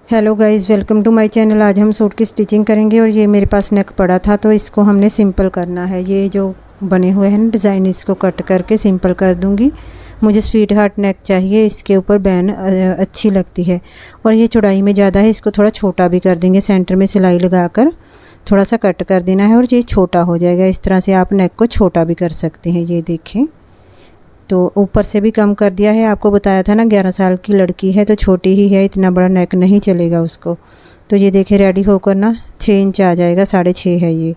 Hello guys, welcome to my channel. आज हम suit की स्टिचिंग करेंगे और ये मेरे पास नेक पड़ा था तो इसको हमने सिंपल करना है। ये जो बने हुए हैं डिज़ाइन, इसको कट करके सिंपल कर दूंगी। मुझे स्वीट हार्ट नेक चाहिए, इसके ऊपर बैन अच्छी लगती है और ये चौड़ाई में ज़्यादा है, इसको थोड़ा छोटा भी कर देंगे। सेंटर में सिलाई लगाकर थोड़ा सा कट कर देना है और ये छोटा हो जाएगा। इस तरह से आप नेक को छोटा भी कर सकते हैं। ये देखें, तो ऊपर से भी कम कर दिया है। आपको बताया था ना 11 साल की लड़की है तो छोटी ही है, इतना बड़ा नेक नहीं चलेगा उसको। तो ये देखिए रेडी होकर ना 6 इंच आ जाएगा, 6.5 है ये।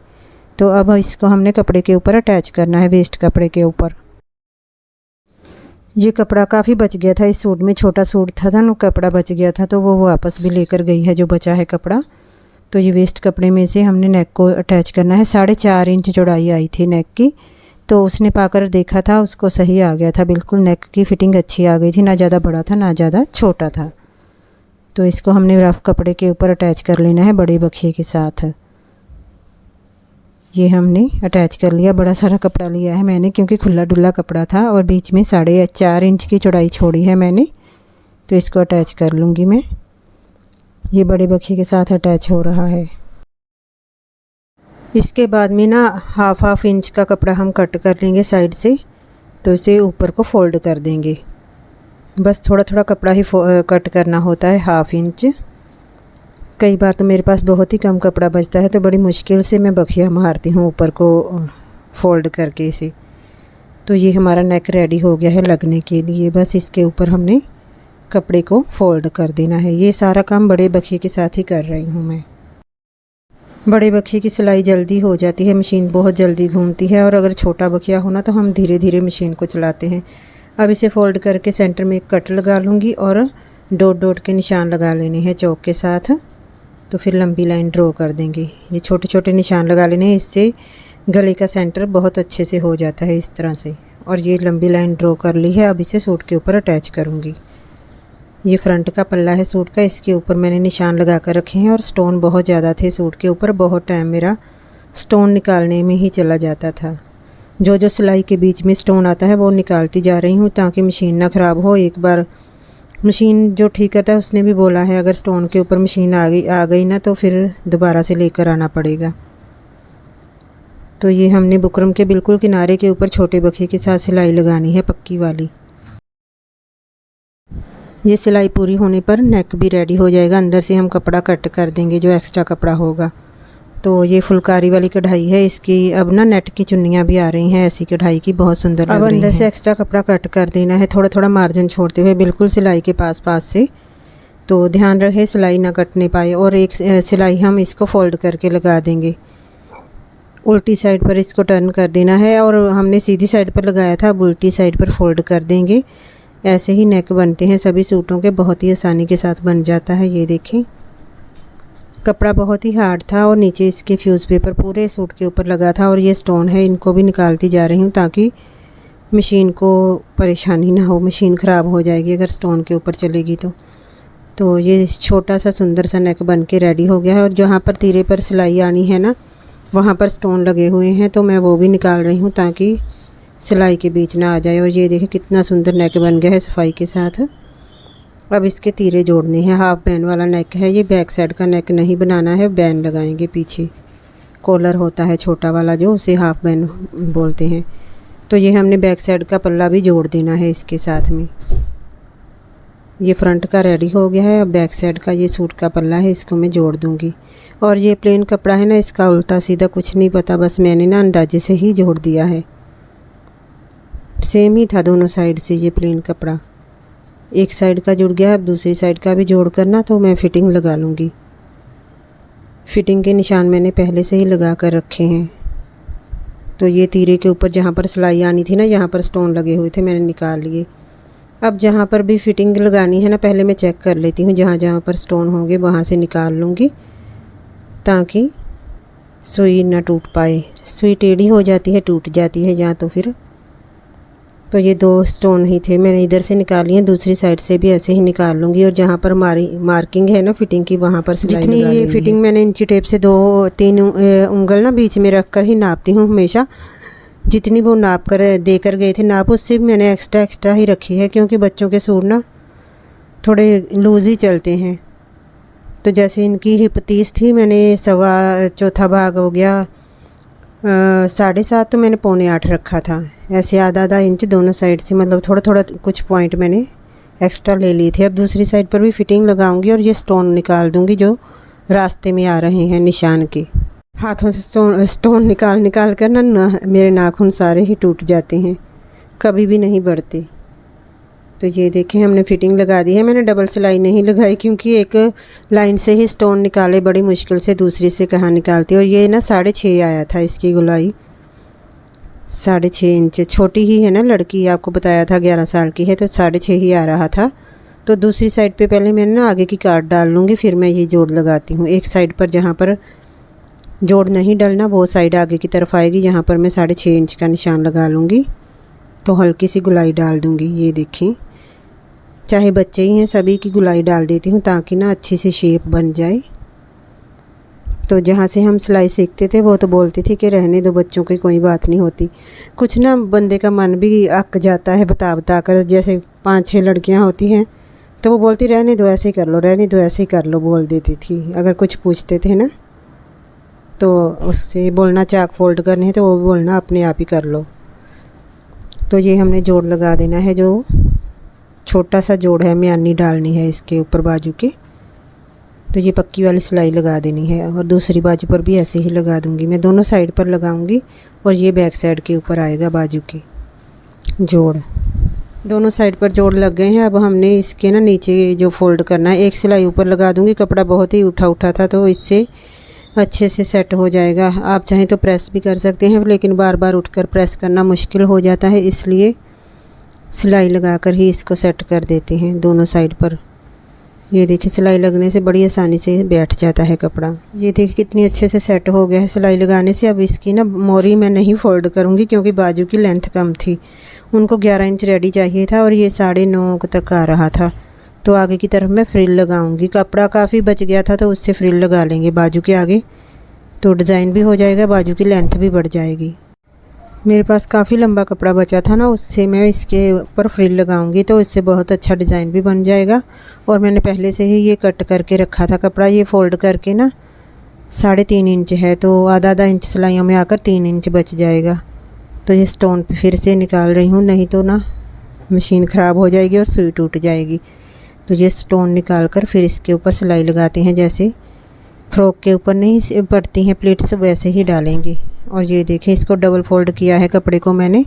तो अब इसको हमने कपड़े के ऊपर अटैच करना है, वेस्ट कपड़े के ऊपर। ये कपड़ा काफ़ी बच गया था इस सूट में, छोटा सूट था ना, कपड़ा बच गया था तो वो वापस भी लेकर गई है जो बचा है कपड़ा। तो ये वेस्ट कपड़े में से हमने नेक को अटैच करना है। 4.5 इंच चौड़ाई आई थी नेक की, तो उसने पाकर देखा था, उसको सही आ गया था बिल्कुल। नेक की फिटिंग अच्छी आ गई थी, ना ज़्यादा बड़ा था ना ज़्यादा छोटा था। तो इसको हमने रफ कपड़े के ऊपर अटैच कर लेना है बड़े बखिए के साथ। ये हमने अटैच कर लिया। बड़ा सारा कपड़ा लिया है मैंने क्योंकि खुला डुल्ला कपड़ा था और बीच में 4.5 इंच की चौड़ाई छोड़ी है मैंने। तो इसको अटैच कर लूँगी मैं। ये बड़े बखिए के साथ अटैच हो रहा है। इसके बाद में ना हाफ इंच का कपड़ा हम कट कर लेंगे साइड से, तो इसे ऊपर को फोल्ड कर देंगे। बस थोड़ा थोड़ा कपड़ा ही कट करना होता है, हाफ इंच। कई बार तो मेरे पास बहुत ही कम कपड़ा बचता है तो बड़ी मुश्किल से मैं बखिया मारती हूँ ऊपर को फोल्ड करके इसे। तो ये हमारा नेक रेडी हो गया है लगने के लिए। बस इसके ऊपर हमने कपड़े को फोल्ड कर देना है। ये सारा काम बड़े बखिए के साथ ही कर रही हूँ मैं। बड़े बखिए की सिलाई जल्दी हो जाती है, मशीन बहुत जल्दी घूमती है। और अगर छोटा बखिया होना तो हम धीरे धीरे मशीन को चलाते हैं। अब इसे फोल्ड करके सेंटर में एक कट लगा लूँगी और डॉट डॉट के निशान लगा लेने हैं चौक के साथ। तो फिर लंबी लाइन ड्रॉ कर देंगे। ये छोटे छोटे निशान लगा लेने हैं, इससे गले का सेंटर बहुत अच्छे से हो जाता है इस तरह से। और ये लंबी लाइन ड्रॉ कर ली है। अब इसे सूट के ऊपर अटैच करूँगी। ये फ्रंट का पल्ला है सूट का, इसके ऊपर मैंने निशान लगा कर रखे हैं। और स्टोन बहुत ज़्यादा थे सूट के ऊपर, बहुत टाइम मेरा स्टोन निकालने में ही चला जाता था। जो जो सिलाई के बीच में स्टोन आता है वो निकालती जा रही हूँ ताकि मशीन ना ख़राब हो। एक बार मशीन जो ठीक करता है उसने भी बोला है अगर स्टोन के ऊपर मशीन आ गई ना तो फिर दोबारा से लेकर आना पड़ेगा। तो ये हमने बुकरम के बिल्कुल किनारे के ऊपर छोटे बखिए के साथ सिलाई लगानी है, पक्की वाली। ये सिलाई पूरी होने पर नेक भी रेडी हो जाएगा। अंदर से हम कपड़ा कट कर देंगे जो एक्स्ट्रा कपड़ा होगा। तो ये फुलकारी वाली कढ़ाई है इसकी। अब ना नेट की चुन्नियाँ भी आ रही हैं ऐसी कढ़ाई की, बहुत सुंदर लग रही हैं। अब अंदर से एक्स्ट्रा कपड़ा कट कर देना है, थोड़ा थोड़ा मार्जिन छोड़ते हुए, बिल्कुल सिलाई के पास से। तो ध्यान रहे सिलाई ना कटने पाए। और एक सिलाई हम इसको फोल्ड करके लगा देंगे। उल्टी साइड पर इसको टर्न कर देना है और हमने सीधी साइड पर लगाया था, अब उल्टी साइड पर फोल्ड कर देंगे। ऐसे ही नेक बनते हैं सभी सूटों के, बहुत ही आसानी के साथ बन जाता है। ये देखें, कपड़ा बहुत ही हार्ड था और नीचे इसके फ्यूज़ पेपर पूरे सूट के ऊपर लगा था। और ये स्टोन है, इनको भी निकालती जा रही हूँ ताकि मशीन को परेशानी ना हो, मशीन ख़राब हो जाएगी अगर स्टोन के ऊपर चलेगी तो ये छोटा सा सुंदर सा नेक बन के रेडी हो गया है। और जहाँ पर तीरे पर सिलाई आनी है ना वहाँ पर स्टोन लगे हुए हैं तो मैं वो भी निकाल रही हूँ ताकि सिलाई के बीच ना आ जाए। और ये देखें कितना सुंदर नेक बन गया है सफाई के साथ। अब इसके तीरे जोड़ने हैं। हाफ बैन वाला नेक है ये, बैक साइड का नेक नहीं बनाना है, बैन लगाएंगे पीछे। कॉलर होता है छोटा वाला जो, उसे हाफ बैन बोलते हैं। तो ये हमने बैक साइड का पल्ला भी जोड़ देना है इसके साथ में। ये फ्रंट का रेडी हो गया है। अब बैक साइड का ये सूट का पल्ला है, इसको मैं जोड़ दूँगी। और ये प्लेन कपड़ा है ना, इसका उल्टा सीधा कुछ नहीं पता, बस मैंने ना अंदाजे से ही जोड़ दिया है। सेम ही था दोनों साइड से ये प्लेन कपड़ा। एक साइड का जुड़ गया, अब दूसरी साइड का भी जोड़ करना तो मैं फ़िटिंग लगा लूँगी। फ़िटिंग के निशान मैंने पहले से ही लगा कर रखे हैं। तो ये तीरे के ऊपर जहाँ पर सिलाई आनी थी ना, यहाँ पर स्टोन लगे हुए थे, मैंने निकाल लिए। अब जहाँ पर भी फ़िटिंग लगानी है ना पहले मैं चेक कर लेती हूँ, जहाँ जहाँ पर स्टोन होंगे वहाँ से निकाल लूँगी ताकि सुई ना टूट पाए। सुई टेढ़ी हो जाती है, टूट जाती है या तो फिर। तो ये 2 स्टोन ही थे, मैंने इधर से निकाली हैं, दूसरी साइड से भी ऐसे ही निकाल लूँगी। और जहाँ पर मार्किंग है ना फिटिंग की वहाँ पर सिलाई जितनी ये फिटिंग मैंने इंची टेप से 2-3 उंगल ना बीच में रख कर ही नापती हूँ हमेशा। जितनी वो नाप कर देकर गए थे नाप, उससे भी मैंने एक्स्ट्रा ही रखी है क्योंकि बच्चों के सूट ना थोड़े लूज़ ही चलते हैं। तो जैसे इनकी हिप 30 थी, मैंने सवा चौथा भाग हो गया 7.5, तो मैंने 7.25 रखा था। ऐसे आधा इंच दोनों साइड से, मतलब थोड़ा थोड़ा कुछ पॉइंट मैंने एक्स्ट्रा ले लिए थे। अब दूसरी साइड पर भी फिटिंग लगाऊंगी और ये स्टोन निकाल दूंगी जो रास्ते में आ रहे हैं निशान के। हाथों से स्टोन निकाल कर ना मेरे नाखून सारे ही टूट जाते हैं, कभी भी नहीं बढ़ते। तो ये देखें हमने फिटिंग लगा दी है। मैंने डबल सिलाई नहीं लगाई क्योंकि एक लाइन से ही स्टोन निकाले बड़ी मुश्किल से, दूसरी से कहाँ निकालती। और ये ना 6.5 आया था इसकी गुलाई, 6.5 इंच। छोटी ही है ना लड़की, आपको बताया था 11 साल की है, तो 6.5 ही आ रहा था। तो दूसरी साइड पे पहले मैंने ना आगे की काट डाल लूँगी, फिर मैं ये जोड़ लगाती हूँ। एक साइड पर जहाँ पर जोड़ नहीं डलना वो साइड आगे की तरफ आएगी, यहाँ पर मैं 6.5 इंच का निशान लगा लूँगी। तो हल्की सी गुलाई डाल दूँगी। ये देखें, चाहे बच्चे ही हैं सभी की गुलाई डाल देती हूँ ताकि ना अच्छी सी शेप बन जाए। तो जहाँ से हम सिलाई सीखते थे वो तो बोलती थी कि रहने दो बच्चों की कोई बात नहीं होती। कुछ ना बंदे का मन भी अक जाता है बता कर। जैसे 5-6 लड़कियाँ होती हैं तो वो बोलती रहने दो ऐसे कर लो, रहने दो ऐसे कर लो, बोल देती थी अगर कुछ पूछते थे ना। तो उससे बोलना चाक फोल्ड करने हैं तो वो बोलना अपने आप ही कर लो। तो ये हमने जोड़ लगा देना है, जो छोटा सा जोड़ है म्यानी डालनी है इसके ऊपर बाजू के। तो ये पक्की वाली सिलाई लगा देनी है और दूसरी बाजू पर भी ऐसे ही लगा दूंगी। मैं दोनों साइड पर लगाऊंगी और ये बैक साइड के ऊपर आएगा बाजू के जोड़। दोनों साइड पर जोड़ लग गए हैं। अब हमने इसके ना नीचे जो फोल्ड करना है, एक सिलाई ऊपर लगा दूंगी। कपड़ा बहुत ही उठा था तो इससे अच्छे से सेट हो जाएगा। आप चाहें तो प्रेस भी कर सकते हैं, लेकिन बार बार उठकर प्रेस करना मुश्किल हो जाता है, इसलिए सिलाई लगाकर ही इसको सेट कर देते हैं दोनों साइड पर। ये देखिए सिलाई लगने से बड़ी आसानी से बैठ जाता है कपड़ा। ये देखिए कितनी अच्छे से सेट हो गया है सिलाई लगाने से। अब इसकी ना मोरी मैं नहीं फोल्ड करूँगी क्योंकि बाजू की लेंथ कम थी, उनको 11 इंच रेडी चाहिए था और ये 9.5 तक आ रहा था। तो आगे की तरफ मैं फ्रिल लगाऊंगी। कपड़ा काफ़ी बच गया था तो उससे फ्रिल लगा लेंगे बाजू के आगे, तो डिज़ाइन भी हो जाएगा, बाजू की लेंथ भी बढ़ जाएगी। मेरे पास काफ़ी लंबा कपड़ा बचा था ना, उससे मैं इसके ऊपर फ्रिल लगाऊंगी तो इससे बहुत अच्छा डिज़ाइन भी बन जाएगा। और मैंने पहले से ही ये कट करके रखा था कपड़ा। ये फ़ोल्ड करके ना 3.5 इंच है तो आधा इंच सिलाइयों में आकर 3 इंच बच जाएगा। तो ये स्टोन फिर से निकाल रही हूँ, नहीं तो ना मशीन ख़राब हो जाएगी और सुई टूट जाएगी। तो ये स्टोन निकाल कर फिर इसके ऊपर सिलाई लगाते हैं, जैसे फ्रॉक के ऊपर नहीं पड़ती हैं प्लेट्स वैसे ही डालेंगे। और ये देखें इसको डबल फोल्ड किया है कपड़े को मैंने,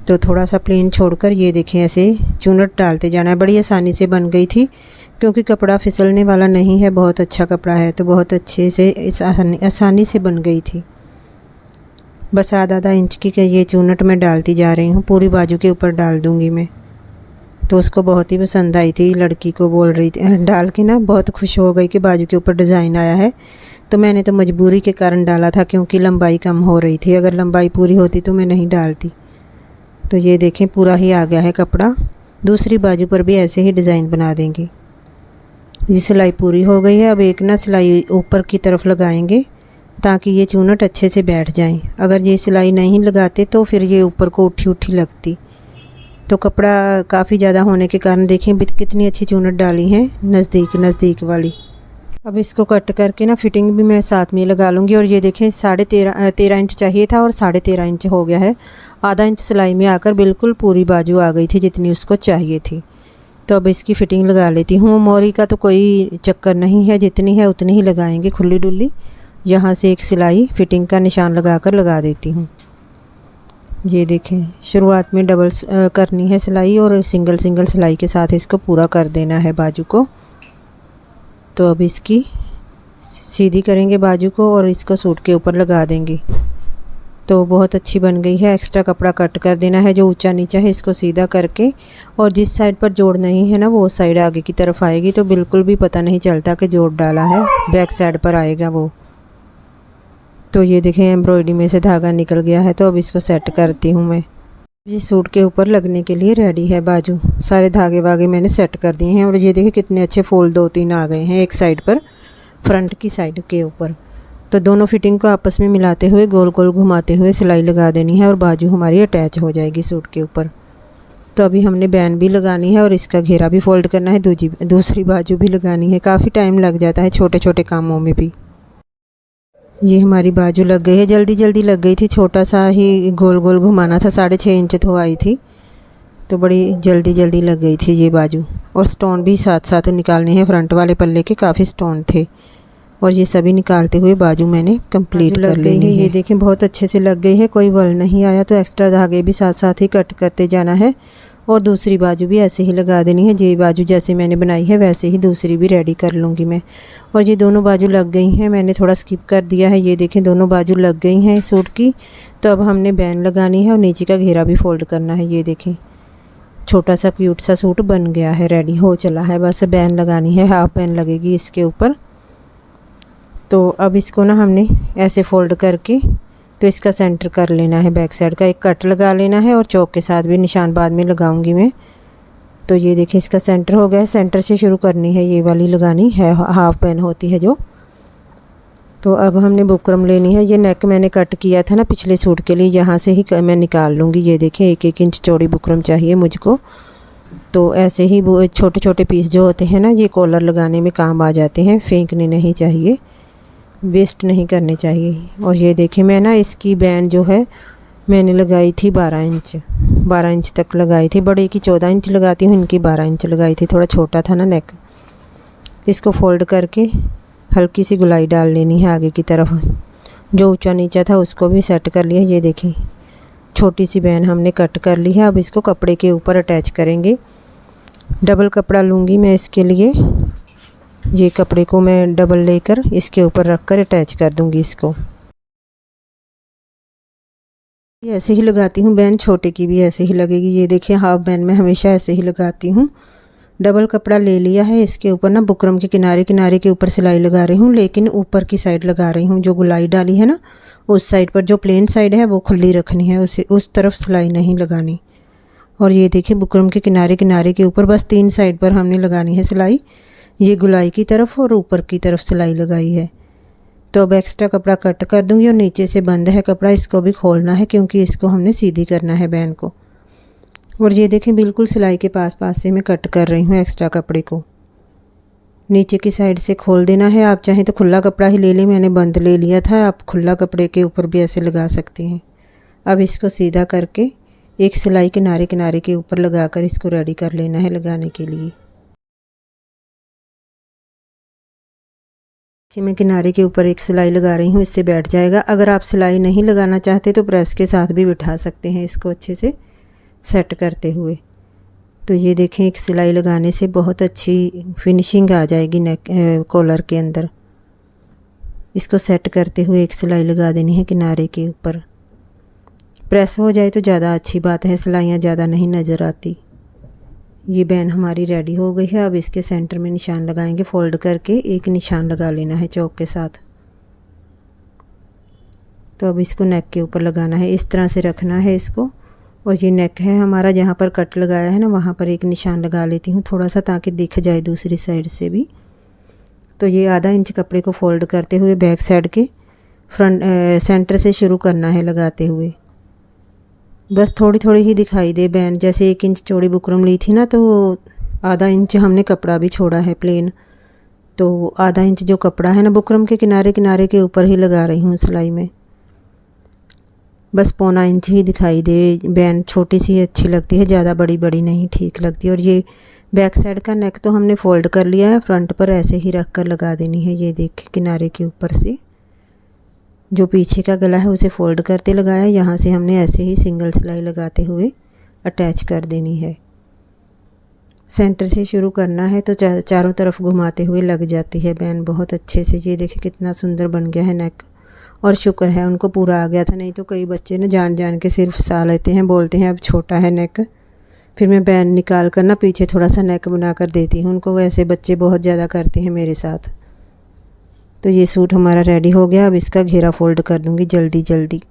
तो थोड़ा सा प्लेन छोड़कर ये देखें ऐसे चूनट डालते जाना है। बड़ी आसानी से बन गई थी क्योंकि कपड़ा फिसलने वाला नहीं है, बहुत अच्छा कपड़ा है, तो बहुत अच्छे से आसानी से बन गई थी। बस आधा इंच की ये चूनट मैं डालती जा रही हूँ, पूरी बाजू के ऊपर डाल दूँगी मैं। तो उसको बहुत ही पसंद आई थी, लड़की को बोल रही थी, डाल के ना बहुत खुश हो गई कि बाजू के ऊपर डिज़ाइन आया है। तो मैंने तो मजबूरी के कारण डाला था क्योंकि लंबाई कम हो रही थी, अगर लंबाई पूरी होती तो मैं नहीं डालती। तो ये देखें पूरा ही आ गया है कपड़ा। दूसरी बाजू पर भी ऐसे ही डिज़ाइन बना देंगे। ये सिलाई पूरी हो गई है। अब एक ना सिलाई ऊपर की तरफ लगाएंगे ताकि ये चूनट अच्छे से बैठ जाएं। अगर ये सिलाई नहीं लगाते तो फिर ये ऊपर को उठी लगती। तो कपड़ा काफ़ी ज़्यादा होने के कारण देखें कितनी अच्छी चूनट डाली है नज़दीक वाली। अब इसको कट करके ना फिटिंग भी मैं साथ में लगा लूँगी। और ये देखें 13.5 इंच चाहिए था और 13.5 इंच हो गया है। आधा इंच सिलाई में आकर बिल्कुल पूरी बाजू आ गई थी जितनी उसको चाहिए थी। तो अब इसकी फ़िटिंग लगा लेती हूँ। मोरी का तो कोई चक्कर नहीं है, जितनी है उतनी ही लगाएंगे खुली डुली। यहाँ से एक सिलाई फिटिंग का निशान लगा देती हूँ। ये देखें शुरुआत में डबल करनी है सिलाई और सिंगल सिलाई के साथ इसको पूरा कर देना है बाजू को। तो अब इसकी सीधी करेंगे बाजू को और इसको सूट के ऊपर लगा देंगे। तो बहुत अच्छी बन गई है। एक्स्ट्रा कपड़ा कट कर देना है, जो ऊंचा नीचा है इसको सीधा करके, और जिस साइड पर जोड़ नहीं है ना वो साइड आगे की तरफ आएगी, तो बिल्कुल भी पता नहीं चलता कि जोड़ डाला है, बैक साइड पर आएगा वो। तो ये देखें एम्ब्रॉयडरी में से धागा निकल गया है। तो अब इसको सेट करती हूँ मैं। ये सूट के ऊपर लगने के लिए रेडी है बाजू। सारे धागे वागे मैंने सेट कर दिए हैं। और ये देखिए कितने अच्छे फोल्ड 2-3 आ गए हैं एक साइड पर, फ्रंट की साइड के ऊपर। तो दोनों फिटिंग को आपस में मिलाते हुए गोल गोल घुमाते हुए सिलाई लगा देनी है और बाजू हमारी अटैच हो जाएगी सूट के ऊपर। तो अभी हमने बैन भी लगानी है और इसका घेरा भी फोल्ड करना है, दूसरी बाजू भी लगानी है। काफ़ी टाइम लग जाता है छोटे छोटे कामों में भी। ये हमारी बाजू लग गई है, जल्दी जल्दी लग गई थी, छोटा सा ही गोल गोल घुमाना था, 6.5 इंच तो आई थी, तो बड़ी जल्दी जल्दी लग गई थी ये बाजू। और स्टोन भी साथ साथ निकालने हैं, फ्रंट वाले पल्ले के काफ़ी स्टोन थे और ये सभी निकालते हुए बाजू मैंने कंप्लीट कर ली है। ये देखें बहुत अच्छे से लग गई है, कोई वल नहीं आया। तो एक्स्ट्रा धागे भी साथ साथ ही कट करते जाना है और दूसरी बाजू भी ऐसे ही लगा देनी है। ये बाजू जैसे मैंने बनाई है वैसे ही दूसरी भी रेडी कर लूँगी मैं। और ये दोनों बाजू लग गई हैं, मैंने थोड़ा स्किप कर दिया है। ये देखें दोनों बाजू लग गई हैं सूट की। तो अब हमने बैन लगानी है और नीचे का घेरा भी फोल्ड करना है। ये देखें छोटा सा क्यूट सा सूट बन गया है, रेडी हो चला है। बस बैन लगानी है, हाफ बैन लगेगी इसके ऊपर। तो अब इसको ना हमने ऐसे फोल्ड करके तो इसका सेंटर कर लेना है, बैक साइड का एक कट लगा लेना है और चौक के साथ भी निशान बाद में लगाऊंगी मैं। तो ये देखिए इसका सेंटर हो गया है। सेंटर से शुरू करनी है, ये वाली लगानी है, हाफ बैन होती है जो। तो अब हमने बुकरम लेनी है। ये नेक मैंने कट किया था ना पिछले सूट के लिए, यहाँ से ही मैं निकाल लूँगी। ये देखें 1-1 इंच चौड़ी बुकरम चाहिए मुझको। तो ऐसे ही वो छोटे छोटे पीस जो होते हैं ना, ये कॉलर लगाने में काम आ जाते हैं, फेंकने नहीं चाहिए, वेस्ट नहीं करने चाहिए। और ये देखें मैं ना इसकी बैन जो है मैंने लगाई थी 12 इंच तक लगाई थी। बड़े की 14 इंच लगाती हूँ, इनकी 12 इंच लगाई थी, थोड़ा छोटा था ना नेक। इसको फोल्ड करके हल्की सी गुलाई डाल लेनी है आगे की तरफ। जो ऊंचा नीचा था उसको भी सेट कर लिया। ये देखिए छोटी सी बैन हमने कट कर ली है। अब इसको कपड़े के ऊपर अटैच करेंगे। डबल कपड़ा लूँगी मैं इसके लिए। ये कपड़े को मैं डबल लेकर इसके ऊपर रख कर अटैच कर दूँगी इसको। ऐसे ही लगाती हूँ बैन, छोटे की भी ऐसे ही लगेगी। ये देखिए हाफ बैन में हमेशा ऐसे ही लगाती हूँ। डबल कपड़ा ले लिया है, इसके ऊपर ना बुकरम के किनारे किनारे के ऊपर सिलाई लगा रही हूँ, लेकिन ऊपर की साइड लगा रही हूँ। जो गुलाई डाली है ना उस साइड पर, जो प्लेन साइड है वो खुली रखनी है, उसे उस तरफ सिलाई नहीं लगानी। और ये देखिए बुकरम के किनारे किनारे के ऊपर बस 3 साइड पर हमने लगानी है सिलाई। ये गुलाई की तरफ और ऊपर की तरफ सिलाई लगाई है। तो अब एक्स्ट्रा कपड़ा कट कर दूंगी और नीचे से बंद है कपड़ा, इसको भी खोलना है क्योंकि इसको हमने सीधी करना है बैन को। और ये देखें बिल्कुल सिलाई के पास पास से मैं कट कर रही हूँ एक्स्ट्रा कपड़े को। नीचे की साइड से खोल देना है। आप चाहें तो खुला कपड़ा ही ले लें, मैंने बंद ले लिया था। आप खुला कपड़े के ऊपर भी ऐसे लगा सकते हैं। अब इसको सीधा करके एक सिलाई किनारे किनारे के ऊपर लगाकर इसको रेडी कर लेना है लगाने के लिए। कि मैं किनारे के ऊपर एक सिलाई लगा रही हूँ, इससे बैठ जाएगा। अगर आप सिलाई नहीं लगाना चाहते तो प्रेस के साथ भी बिठा सकते हैं इसको अच्छे से सेट करते हुए। तो ये देखें एक सिलाई लगाने से बहुत अच्छी फिनिशिंग आ जाएगी नेक कॉलर के अंदर। इसको सेट करते हुए एक सिलाई लगा देनी है किनारे के ऊपर। प्रेस हो जाए तो ज़्यादा अच्छी बात है, सिलाइयाँ ज़्यादा नहीं नज़र आती। ये बैन हमारी रेडी हो गई है। अब इसके सेंटर में निशान लगाएंगे, फोल्ड करके एक निशान लगा लेना है चौक के साथ। तो अब इसको नेक के ऊपर लगाना है, इस तरह से रखना है इसको। और ये नेक है हमारा, जहाँ पर कट लगाया है ना वहाँ पर एक निशान लगा लेती हूँ थोड़ा सा, ताकि दिख जाए दूसरी साइड से भी। तो ये आधा इंच कपड़े को फोल्ड करते हुए बैक साइड के फ्रंट सेंटर से शुरू करना है लगाते हुए। बस थोड़ी थोड़ी ही दिखाई दे बैन। जैसे 1 इंच चौड़ी बुकरम ली थी ना, तो आधा इंच हमने कपड़ा भी छोड़ा है प्लेन। तो आधा इंच जो कपड़ा है ना बुकरम के किनारे किनारे के ऊपर ही लगा रही हूँ सिलाई में। बस 1/4 इंच ही दिखाई दे। बैन छोटी सी अच्छी लगती है, ज़्यादा बड़ी बड़ी नहीं ठीक लगती। और ये बैक साइड का नेक तो हमने फोल्ड कर लिया है, फ्रंट पर ऐसे ही रख कर लगा देनी है। ये देखिए किनारे के ऊपर से जो पीछे का गला है उसे फोल्ड करते लगाया, यहाँ से हमने ऐसे ही सिंगल सिलाई लगाते हुए अटैच कर देनी है। सेंटर से शुरू करना है तो चारों तरफ घुमाते हुए लग जाती है बैन बहुत अच्छे से। ये देखिए कितना सुंदर बन गया है नेक। और शुक्र है उनको पूरा आ गया था, नहीं तो कई बच्चे ना जान जान के सिर्फ फंसा लेते हैं, बोलते हैं अब छोटा है नेक। फिर मैं बैन निकाल कर ना पीछे थोड़ा सा नेक बना कर देती हूँ उनको। वैसे बच्चे बहुत ज़्यादा करते हैं मेरे साथ। तो ये सूट हमारा रेडी हो गया। अब इसका घेरा फोल्ड कर दूँगी जल्दी जल्दी।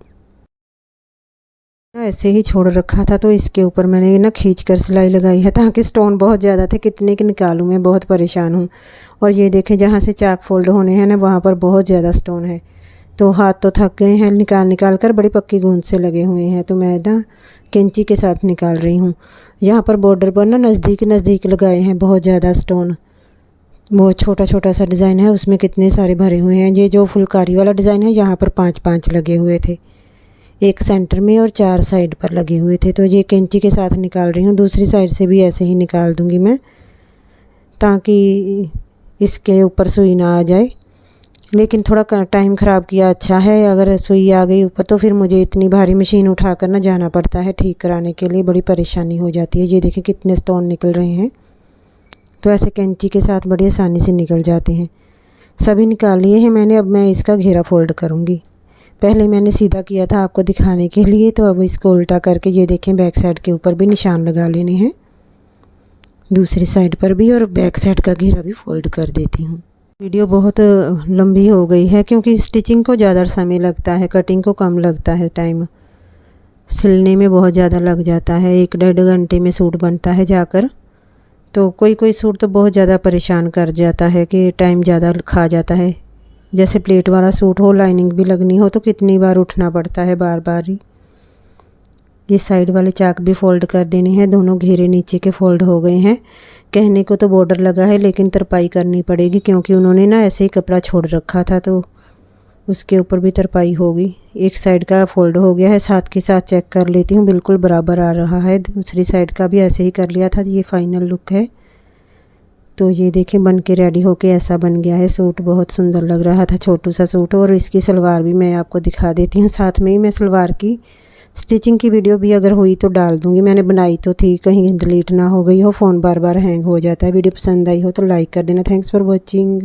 ऐसे ही छोड़ रखा था तो इसके ऊपर मैंने ना खींच कर सिलाई लगाई है, ताकि स्टोन बहुत ज़्यादा थे, कितने के निकालूँ मैं, बहुत परेशान हूँ। और ये देखें जहाँ से चाक फोल्ड होने हैं ना वहाँ पर बहुत ज़्यादा स्टोन है। तो हाथ तो थक गए हैं निकाल निकाल कर, बड़ी पक्की गूंद से लगे हुए हैं। तो मैं ना कैंची के साथ निकाल रही हूँ। यहाँ पर बॉर्डर पर ना नज़दीक लगाए हैं बहुत ज़्यादा स्टोन। वो छोटा छोटा सा डिज़ाइन है, उसमें कितने सारे भरे हुए हैं। ये जो फुलकारी वाला डिज़ाइन है यहाँ पर 5-5 लगे हुए थे, एक सेंटर में और 4 साइड पर लगे हुए थे। तो ये कैंची के साथ निकाल रही हूँ। दूसरी साइड से भी ऐसे ही निकाल दूँगी मैं, ताकि इसके ऊपर सुई ना आ जाए। लेकिन थोड़ा टाइम ख़राब किया, अच्छा है अगर सुई आ गई ऊपर तो फिर मुझे इतनी भारी मशीन उठा कर ना जाना पड़ता है ठीक कराने के लिए, बड़ी परेशानी हो जाती है। ये देखिए कितने स्टोन निकल रहे हैं। तो ऐसे कैंची के साथ बड़ी आसानी से निकल जाते हैं। सभी निकाल लिए हैं मैंने। अब मैं इसका घेरा फोल्ड करूँगी। पहले मैंने सीधा किया था आपको दिखाने के लिए, तो अब इसको उल्टा करके ये देखें बैक साइड के ऊपर भी निशान लगा लेने हैं, दूसरी साइड पर भी, और बैक साइड का घेरा भी फोल्ड कर देती हूँ। वीडियो बहुत लंबी हो गई है क्योंकि स्टिचिंग को ज़्यादा समय लगता है, कटिंग को कम लगता है टाइम। सिलने में बहुत ज़्यादा लग जाता है, 1-1.5 घंटे में सूट बनता है जाकर। तो कोई सूट तो बहुत ज़्यादा परेशान कर जाता है कि टाइम ज़्यादा खा जाता है। जैसे प्लेट वाला सूट हो, लाइनिंग भी लगनी हो, तो कितनी बार उठना पड़ता है, बार बार ही। ये साइड वाले चाक भी फोल्ड कर देने हैं। दोनों घेरे नीचे के फोल्ड हो गए हैं। कहने को तो बॉर्डर लगा है लेकिन तरपाई करनी पड़ेगी क्योंकि उन्होंने ना ऐसे ही कपड़ा छोड़ रखा था, तो उसके ऊपर भी तरपाई होगी। एक साइड का फोल्ड हो गया है, साथ के साथ चेक कर लेती हूँ, बिल्कुल बराबर आ रहा है। दूसरी साइड का भी ऐसे ही कर लिया था। ये फाइनल लुक है। तो ये देखें बन के रेडी होके ऐसा बन गया है। सूट बहुत सुंदर लग रहा था, छोटू सा सूट। और इसकी सलवार भी मैं आपको दिखा देती हूँ। साथ में ही मैं सलवार की स्टिचिंग की वीडियो भी अगर हुई तो डाल दूँगी। मैंने बनाई तो थी, कहीं डिलीट ना हो गई हो, फ़ोन बार बार हैंग हो जाता है। वीडियो पसंद आई हो तो लाइक कर देना। Thanks for watching.